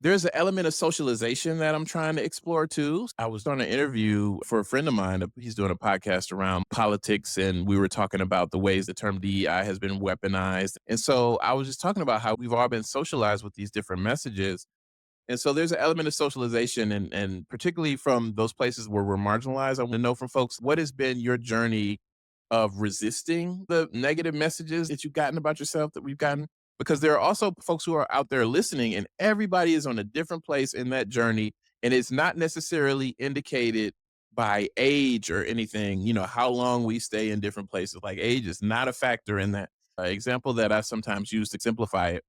There's an element of socialization that I'm trying to explore too. I was on an interview for a friend of mine. He's doing a podcast around politics, and we were talking about the ways the term DEI has been weaponized. And so I was just talking about how we've all been socialized with these different messages. And so there's an element of socialization, and particularly from those places where we're marginalized. I want to know from folks, what has been your journey of resisting the negative messages that you've gotten about yourself that we've gotten? Because there are also folks who are out there listening, and everybody is on a different place in that journey. And it's not necessarily indicated by age or anything, how long we stay in different places. Like age is not a factor in that. Example that I sometimes use to simplify it,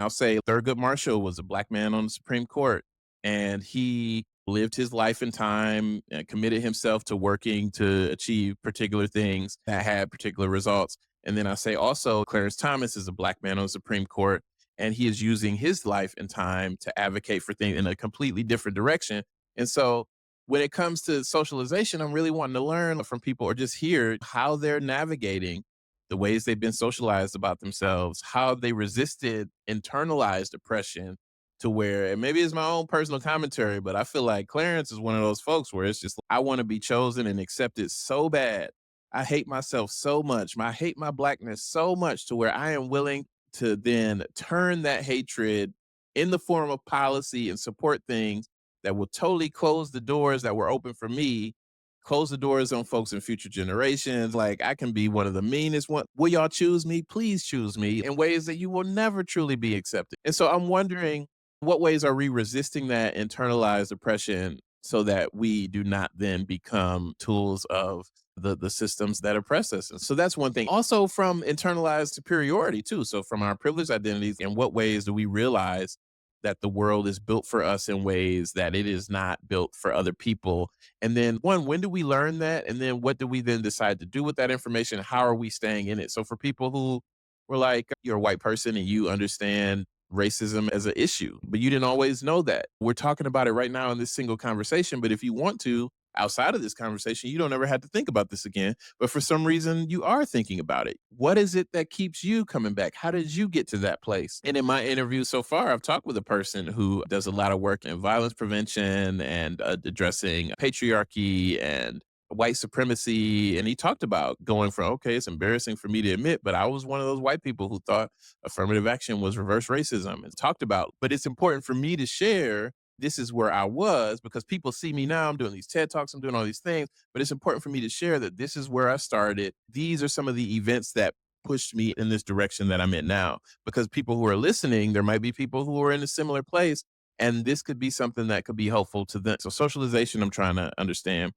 I'll say Thurgood Marshall was a black man on the Supreme Court, and he lived his life in time and committed himself to working to achieve particular things that had particular results. And then I say also Clarence Thomas is a black man on the Supreme Court, and he is using his life and time to advocate for things in a completely different direction. And so when it comes to socialization, I'm really wanting to learn from people or just hear how they're navigating the ways they've been socialized about themselves, how they resisted internalized oppression to where, and maybe it's my own personal commentary, but I feel like Clarence is one of those folks where it's just, I want to be chosen and accepted so bad. I hate myself so much. I hate my blackness so much to where I am willing to then turn that hatred in the form of policy and support things that will totally close the doors that were open for me, close the doors on folks in future generations. Like I can be one of the meanest one. Will y'all choose me? Please choose me in ways that you will never truly be accepted. And so I'm wondering, what ways are we resisting that internalized oppression so that we do not then become tools of the systems that oppress us? And so that's one thing. Also from internalized superiority too. So from our privileged identities, in what ways do we realize that the world is built for us in ways that it is not built for other people? And then one, when do we learn that? And then what do we then decide to do with that information? How are we staying in it? So for people who were like, you're a white person and you understand racism as an issue, but you didn't always know that. We're talking about it right now in this single conversation. But if you want to, outside of this conversation, you don't ever have to think about this again. But for some reason, you are thinking about it. What is it that keeps you coming back? How did you get to that place? And in my interview so far, I've talked with a person who does a lot of work in violence prevention and addressing patriarchy and white supremacy. And he talked about going from, okay, it's embarrassing for me to admit, but I was one of those white people who thought affirmative action was reverse racism, and talked about, but it's important for me to share this is where I was because people see me now. I'm doing these TED Talks, I'm doing all these things, but it's important for me to share that this is where I started. These are some of the events that pushed me in this direction that I'm in now. Because people who are listening, there might be people who are in a similar place, and this could be something that could be helpful to them. So, socialization, I'm trying to understand.